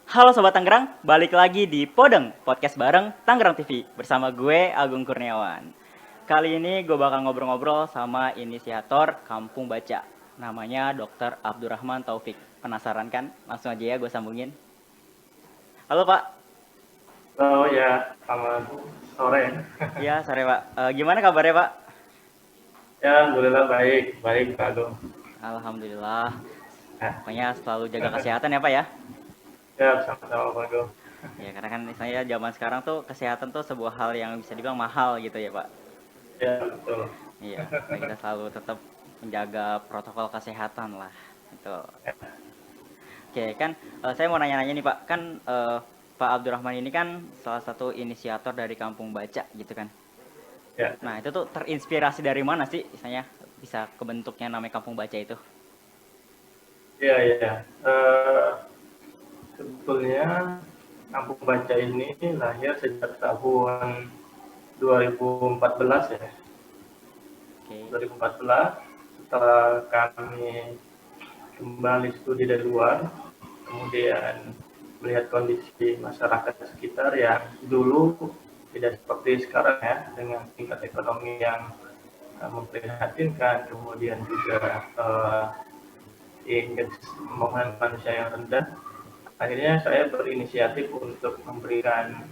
Halo Sobat Tangerang, balik lagi di Podeng, podcast bareng Tangerang TV bersama gue Agung Kurniawan. Kali ini gue bakal ngobrol-ngobrol sama inisiator Kampung Baca, namanya Dr. Abdurrahman Taufik. Penasaran kan? Langsung aja ya gue sambungin. Halo Pak. Oh ya, selamat sore. Iya sore Pak. Gimana kabarnya Pak? Ya, alhamdulillah baik, baik Pak Agung. Alhamdulillah. Ya, Pokoknya selalu jaga kesehatan ya Pak ya. ya sama-sama Pak Agung. Ya karena kan misalnya zaman sekarang tuh kesehatan tuh sebuah hal yang bisa dibilang mahal gitu ya Pak. Ya, betul. Iya, kita selalu tetap menjaga protokol kesehatan lah. Itu. Ya, Oke, kan saya mau nanya-nanya nih Pak, kan Pak Abdurrahman ini kan salah satu inisiator dari Kampung Baca gitu kan. ya, Nah, itu tuh terinspirasi dari mana sih misalnya bisa kebentuknya namanya Kampung Baca itu? ya, ya. Sebetulnya Kampung Baca ini lahir sejak tahun 2014 ya. Oke. 2014 setelah kami kembali studi dari luar, kemudian melihat kondisi masyarakat sekitar yang dulu tidak seperti sekarang ya, dengan tingkat ekonomi yang memprihatinkan, kemudian juga indeks pembangunan manusia yang rendah. Akhirnya saya berinisiatif untuk memberikan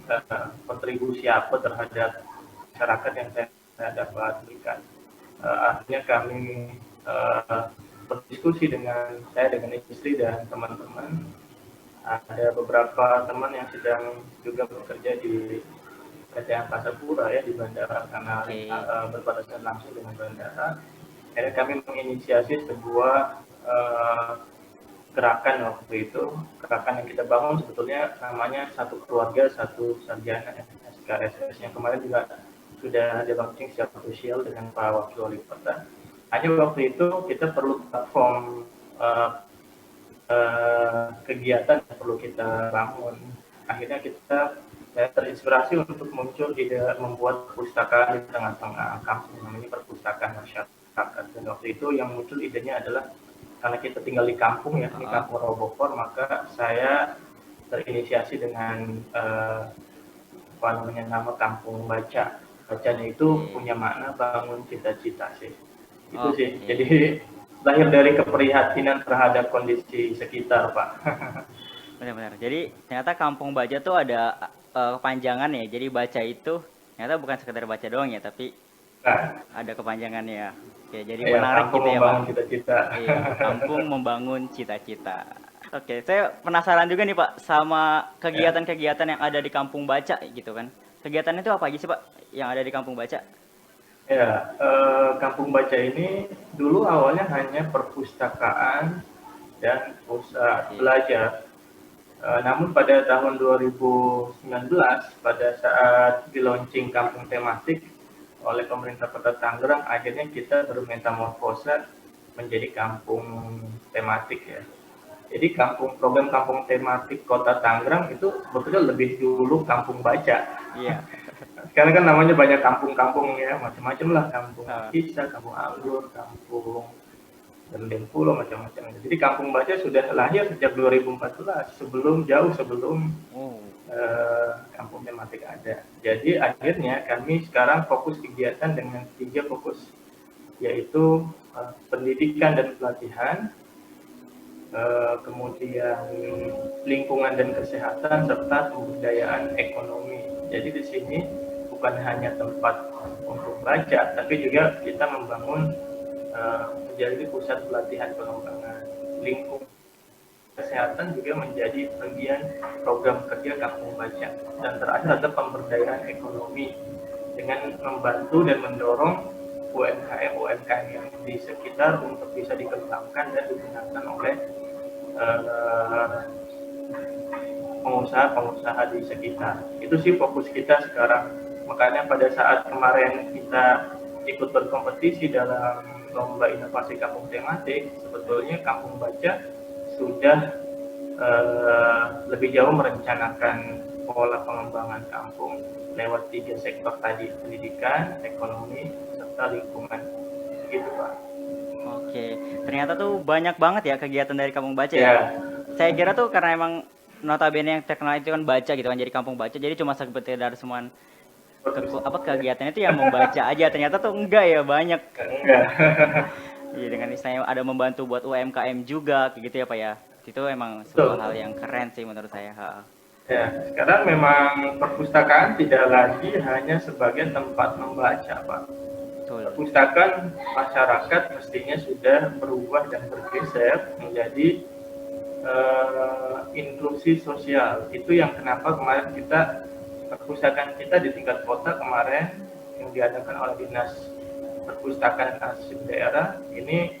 kontribusi apa terhadap masyarakat yang saya dapat berikan. Akhirnya kami berdiskusi dengan istri dan teman-teman. Ada beberapa teman yang sedang juga bekerja di PT Angkasa Pura ya, di bandara, karena berbatasan langsung dengan bandara. Akhirnya kami menginisiasi sebuah gerakan waktu itu. Gerakan yang kita bangun sebetulnya namanya Satu Keluarga Satu Sarjana ya, SKSS, yang kemarin juga sudah ada launching secara official dengan Pak Wakil Wali Kota. Hanya waktu itu kita perlu platform kegiatan yang perlu kita bangun. Akhirnya saya terinspirasi untuk muncul ide membuat perpustakaan di tengah-tengah kampung, namanya perpustakaan masyarakat. Dan waktu itu yang muncul idenya adalah karena kita tinggal di kampung ya, di kampung Robokor, maka saya terinisiasi dengan nama Kampung Baca. Bacanya itu punya makna bangun cita-cita sih. Itu sih. Jadi lahir dari keprihatinan terhadap kondisi sekitar, Pak. Benar-benar. Jadi ternyata Kampung Baca tuh ada kepanjangan ya. Jadi baca itu ternyata bukan sekedar baca doang ya, tapi ada kepanjangannya. Oke, jadi menarik gitu ya Pak. Cita-cita. Iya, kampung membangun cita-cita. Oke, saya penasaran juga nih Pak sama kegiatan-kegiatan yang ada di Kampung Baca gitu kan. Kegiatan itu apa aja sih Pak yang ada di Kampung Baca? Ya, Kampung Baca ini dulu awalnya hanya perpustakaan dan pusat belajar. Namun pada tahun 2019, pada saat di launching kampung tematik oleh pemerintah Kota Tangerang, akhirnya kita bermetamorfosa menjadi kampung tematik ya. Jadi program kampung tematik Kota Tangerang itu sebetulnya lebih dulu Kampung Baca. Iya. Sekarang kan namanya banyak kampung-kampung ya, macam-macam lah, kampung Kisah, kampung Anggur, kampung Gendeng Pulau, macam-macam. Jadi Kampung Baca sudah lahir sejak 2014, jauh sebelum kampung tematik ada. Jadi akhirnya kami sekarang fokus kegiatan dengan 3 fokus, yaitu pendidikan dan pelatihan, kemudian lingkungan dan kesehatan, serta pemberdayaan ekonomi. Jadi di sini bukan hanya tempat untuk baca, tapi juga kita membangun menjadi pusat pelatihan pengembangan lingkungan. Kesehatan juga menjadi bagian program kerja Kampung Baca. Dan terakhir ada pemberdayaan ekonomi dengan membantu dan mendorong UMKM yang di sekitar untuk bisa dikembangkan dan digunakan oleh pengusaha-pengusaha di sekitar. Itu sih fokus kita sekarang. Makanya pada saat kemarin kita ikut berkompetisi dalam lomba inovasi kampung tematik, sebetulnya Kampung Baca sudah lebih jauh merencanakan pola pengembangan kampung lewat 3 sektor tadi, pendidikan, ekonomi, serta lingkungan. gitu Pak. Oke, ternyata tuh banyak banget ya kegiatan dari Kampung Baca ya. Ya, Saya kira tuh karena emang notabene yang terkenal itu kan baca gitu kan, jadi Kampung Baca, jadi cuma sekedar cuman kegiatannya itu yang membaca aja. Ternyata tuh enggak ya, banyak. enggak. Iya, dengan istilahnya ada membantu buat UMKM juga kayak gitu ya Pak ya. Itu emang sebuah hal Betul. yang keren sih menurut saya. Ha. Ya, sekarang memang perpustakaan tidak lagi hanya sebagai tempat membaca, Pak. Betul. Perpustakaan masyarakat mestinya sudah berubah dan bergeser menjadi inklusi sosial. Itu yang kenapa kemarin perpustakaan kita di tingkat kota kemarin yang diadakan oleh Dinas Perpustakaan dan Arsip Daerah ini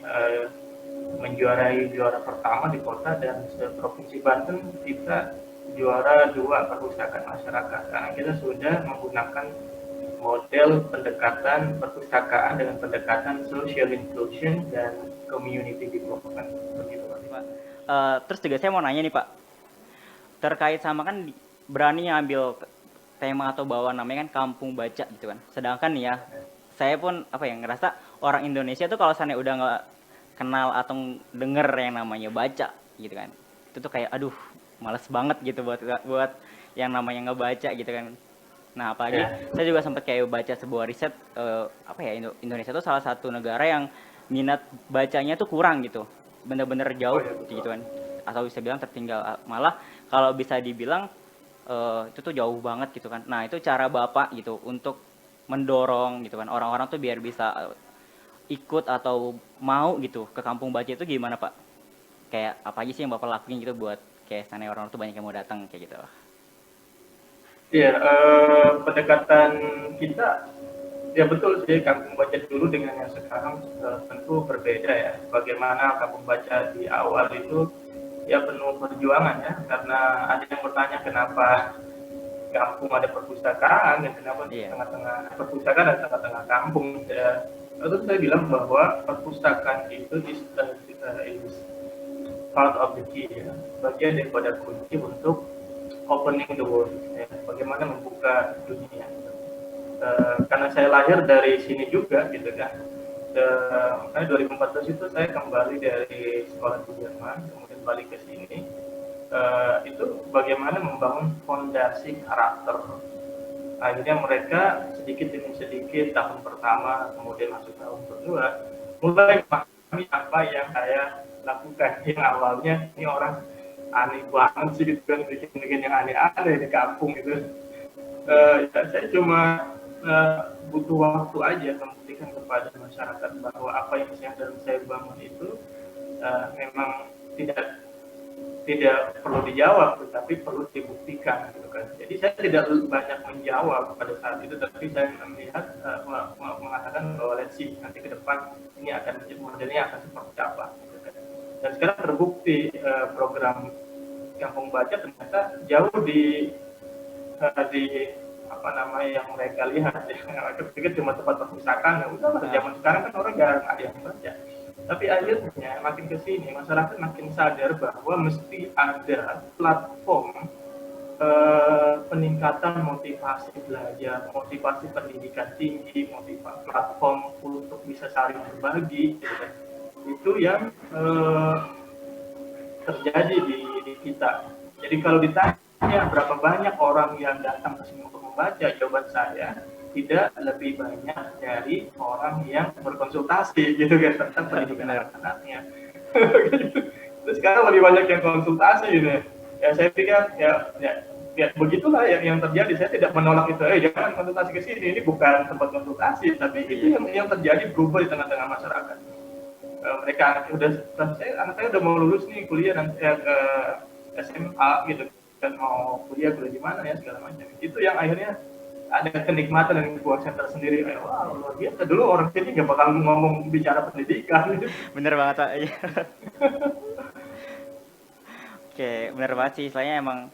menjuarai juara pertama di kota, dan seprovinsi Banten kita juara 2 perpustakaan masyarakat, karena kita sudah menggunakan model pendekatan perpustakaan dengan pendekatan social inclusion dan community development begitu Pak. Pak. Terus juga saya mau nanya nih Pak, terkait sama kan berani ngambil tema atau bawa namanya kan Kampung Baca gitu kan. Sedangkan nih ya, saya pun apa ya ngerasa orang Indonesia tuh kalau sana udah nggak kenal atau denger yang namanya baca gitu kan, itu tuh kayak aduh males banget gitu buat buat yang namanya ngebaca gitu kan. Nah apalagi Ya. saya juga sempat kayak baca sebuah riset apa ya, Indonesia tuh salah satu negara yang minat bacanya tuh kurang gitu, bener-bener Oh jauh ya, betul. gitu kan, atau bisa bilang tertinggal. Malah kalau bisa dibilang itu tuh jauh banget gitu kan. Nah itu cara Bapak gitu untuk mendorong gitu kan orang-orang tuh biar bisa ikut atau mau gitu ke Kampung Baca itu gimana Pak? Kayak apa aja sih yang Bapak lakuin gitu buat kayak sana orang tuh banyak yang mau datang kayak gitu. Iya, pendekatan kita ya betul sih, Kampung Baca dulu dengan yang sekarang tentu berbeda ya. Bagaimana Kampung Baca di awal itu ya penuh perjuangan ya, karena ada yang bertanya kenapa kampung ada perpustakaan dan kenapa di Iya. tengah-tengah perpustakaan dan tengah-tengah kampung ya. Lalu saya bilang bahwa perpustakaan itu is part of the key ya, bagian daripada kunci untuk opening the world ya, bagaimana membuka dunia. Karena saya lahir dari sini juga gitu kan. Makanya 2014 itu saya kembali dari sekolah di Jerman, kemudian balik ke sini. Itu bagaimana membangun fondasi karakter. Akhirnya mereka sedikit demi sedikit tahun pertama, kemudian masuk tahun kedua, mulai memahami apa yang saya lakukan. Yang awalnya ini orang aneh banget sih gitu kan, bikin yang aneh-aneh di kampung gitu. Ya, saya cuma butuh waktu aja membuktikan kepada masyarakat bahwa apa yang saya bangun itu memang tidak tidak perlu dijawab, tetapi perlu dibuktikan gitu kan. Jadi saya tidak banyak menjawab pada saat itu, tapi saya melihat mengatakan bahwa let's see nanti ke depan ini akan modelnya akan seperti apa gitu kan. Dan sekarang terbukti program Kampung Baca ternyata jauh di apa namanya yang mereka lihat ya. Mereka pikir cuma tempat perpustakaan, ya udah zaman sekarang kan orang jarang ada yang baca. Tapi akhirnya makin ke sini masyarakat makin sadar bahwa mesti ada platform peningkatan motivasi belajar, motivasi pendidikan tinggi, motivasi platform untuk bisa saling berbagi, gitu kan. Itu yang terjadi di kita. Jadi kalau ditanya berapa banyak orang yang datang ke sini untuk membaca, jawaban saya tidak lebih banyak dari orang yang berkonsultasi gitu kan tentang pendidikan anak-anaknya. Terus sekarang lebih banyak yang konsultasi gitu. Ya saya pikir ya begitulah yang terjadi. Saya tidak menolak itu. Jangan konsultasi ke sini. Ini bukan tempat konsultasi, tapi itu yang terjadi berubah di tengah-tengah masyarakat. Mereka anak saya udah mau lulus nih kuliah nanti ke SMA gitu dan mau kuliah di mana ya segala macam. Itu yang akhirnya ada kenikmatan dan kepuasan tersendiri. Wah luar biasa, dulu orang sini nggak bakal ngomong bicara pendidikan. Bener banget Pak. Oke, bener banget sih. Soalnya emang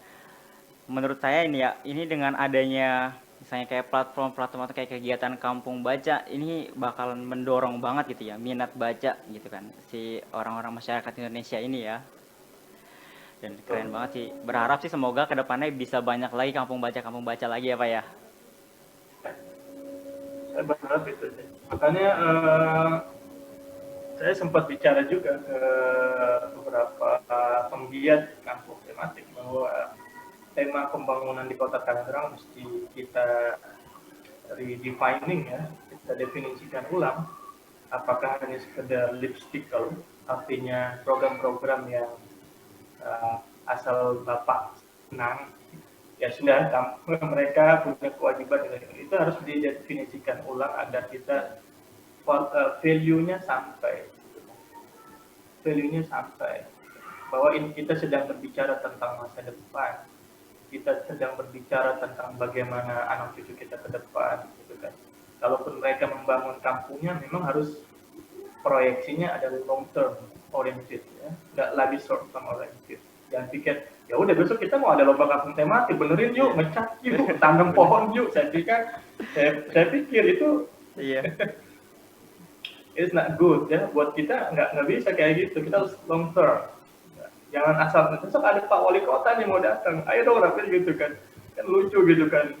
menurut saya ini ya, ini dengan adanya misalnya kayak platform-platform atau kayak kegiatan Kampung Baca ini bakalan mendorong banget gitu ya minat baca gitu kan si orang-orang masyarakat Indonesia ini ya. Dan keren banget sih. Berharap sih semoga kedepannya bisa banyak lagi kampung baca lagi ya Pak ya. Saya berharap itu sih. Makanya saya sempat bicara juga ke beberapa penggiat kampung tematik bahwa tema pembangunan di Kota Tangerang mesti kita redefining ya, kita definisikan ulang. Apakah hanya sekedar lipstick kalau artinya program-program yang asal Bapak senang, ya sudah, mereka punya kewajiban itu harus didefinisikan ulang agar kita value-nya sampai, bahwa ini kita sedang berbicara tentang masa depan, kita sedang berbicara tentang bagaimana anak cucu kita ke depan, gitu kan. Kalaupun mereka membangun kampungnya, memang harus proyeksinya ada long term oriented, ya, nggak lagi short term oriented. Jangan pikir ya udah besok kita mau ada lomba kampung tematik, benerin yuk, ngecat yuk, tanam pohon yuk. Saya pikir itu it's not good ya, buat kita nggak bisa kayak gitu. Kita harus long term. Jangan asal besok ada Pak Wali Kota nih mau datang, ayo dong rapid gitu kan lucu gitu kan,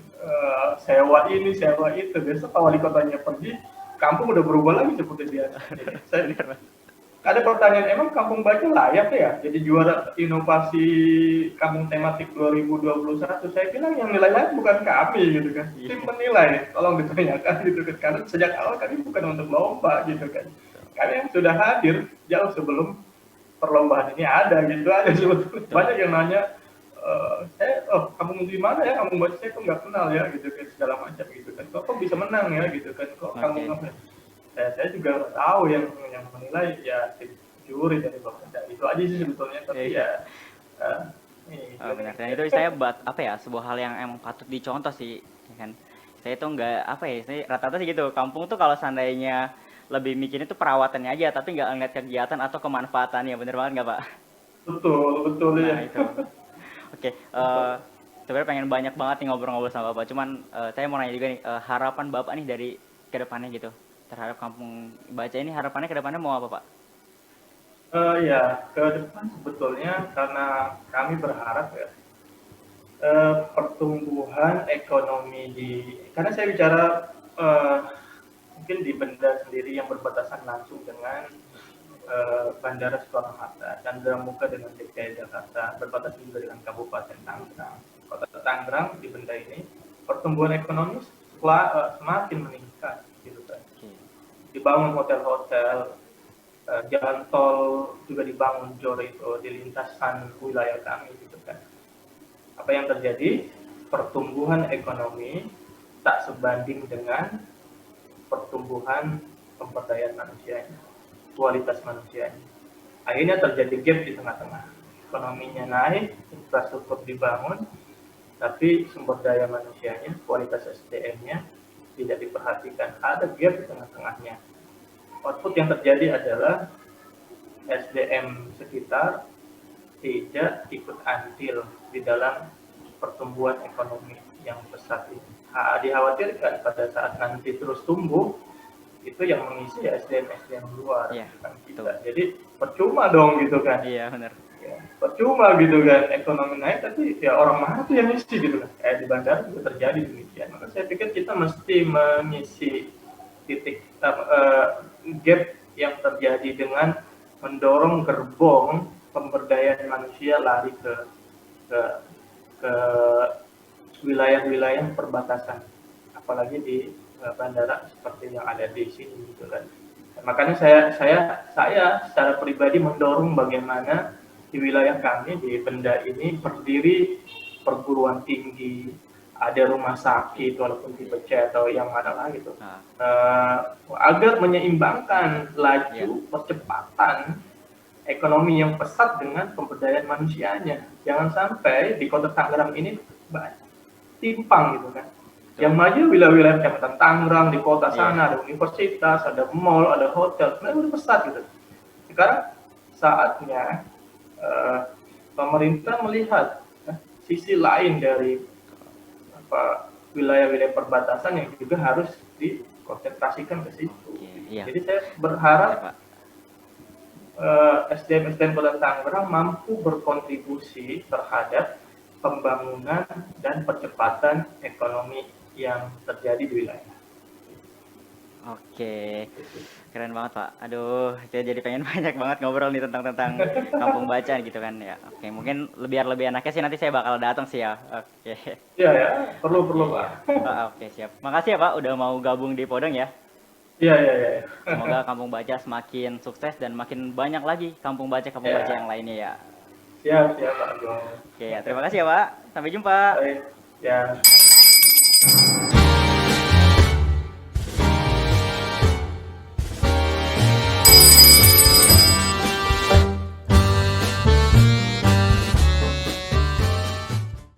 sewa ini sewa itu, besok Pak Wali Kotanya pergi, kampung udah berubah lagi seperti biasa. Saya ada pertanyaan, emang Kampung Baca layak ya jadi juara inovasi kampung tematik 2021? Saya bilang yang nilai layak bukan kami gitu kan, tim menilai, tolong ditanyakan gitu kan, karena sejak awal kami bukan untuk lomba gitu kan, kami yang sudah hadir jauh sebelum perlombaan ini ada gitu aja sebetulnya. Banyak yang nanya, saya kampung di mana ya, kampung Baca saya kok nggak kenal ya gitu kan, segala macam gitu kan, kok bisa menang ya gitu kan, kok kampung saya juga tahu yang menilai ya tim juri dari Bapak. Itu aja sih sebetulnya, tapi benar. Dan itu saya sebuah hal yang emang patut dicontoh sih, ya kan. Saya itu nggak saya rata-rata sih gitu, kampung tuh kalau seandainya lebih mikirin itu perawatannya aja, tapi nggak ngeliat kegiatan atau kemanfaatannya. Bener banget nggak Pak? Betul Nah, ya. itu. Oke, sebenarnya pengen banyak banget nih ngobrol-ngobrol sama Bapak. Cuman saya mau nanya juga nih, harapan Bapak nih dari kedepannya gitu terhadap Kampung Baca ini, harapannya kedepannya mau apa Pak? Ya, ke depan sebetulnya karena kami berharap ya pertumbuhan ekonomi karena saya bicara mungkin di Benda sendiri yang berbatasan langsung dengan Bandara Soekarno-Hatta dan Muka dengan DKI Jakarta, berbatasan juga dengan Kabupaten Tangerang. Kota Tangerang di Benda ini pertumbuhan ekonomi semakin meningkat gitu kan. Dibangun hotel-hotel, jalan tol juga dibangun itu di lintasan wilayah kami gitu kan. Apa yang terjadi? Pertumbuhan ekonomi tak sebanding dengan pertumbuhan pemberdayaan manusianya, kualitas manusianya. Akhirnya terjadi gap di tengah-tengah. Ekonominya naik, infrastruktur dibangun, tapi sumber daya manusianya, kualitas SDM-nya tidak diperhatikan. Ada gap di tengah-tengahnya. Output yang terjadi adalah SDM sekitar tidak ikut andil di dalam pertumbuhan ekonomi yang pesat ini. Dikhawatirkan pada saat nanti terus tumbuh, itu yang mengisi SDM luar kan kita. Jadi percuma dong gitu kan. Iya benar. Ya, percuma gitu kan, ekonomi naik tapi ya orang mana tuh yang ngisi gitu kan. Di bandara juga terjadi demikian. Maka saya pikir kita mesti mengisi titik gap yang terjadi dengan mendorong gerbong pemberdayaan manusia lari ke wilayah-wilayah perbatasan, apalagi di bandara seperti yang ada di sini gitu kan. Makanya saya secara pribadi mendorong bagaimana di wilayah kami di Benda ini berdiri perguruan tinggi, ada rumah sakit walaupun tipe C atau yang mana lah gitu, agar menyeimbangkan laju percepatan ekonomi yang pesat dengan pemberdayaan manusianya. Jangan sampai di Kota Tangerang ini timpang gitu kan. Yang maju wilayah-wilayah Kecamatan Tangerang, di kota sana ada universitas, ada mall, ada hotel, sebenarnya udah pesat gitu. Sekarang saatnya pemerintah melihat sisi lain dari wilayah-wilayah perbatasan yang juga harus dikonsentrasikan ke situ. Jadi saya berharap SDM Kota Tangerang mampu berkontribusi terhadap pembangunan dan percepatan ekonomi yang terjadi di wilayah. Oke, keren banget Pak. Aduh, saya jadi pengen banyak banget ngobrol nih tentang kampung baca gitu kan ya. Oke, mungkin biar lebih enaknya sih nanti saya bakal datang sih ya. Oke, Iya ya, perlu iya. Pak. Oke, siap. Makasih ya Pak udah mau gabung di Podeng ya. Iya iya iya. Semoga kampung baca semakin sukses dan makin banyak lagi kampung baca Ya, yang lainnya ya. siap siap Pak Agung. Oke, ya terima kasih ya Pak. Sampai jumpa. Baik, ya.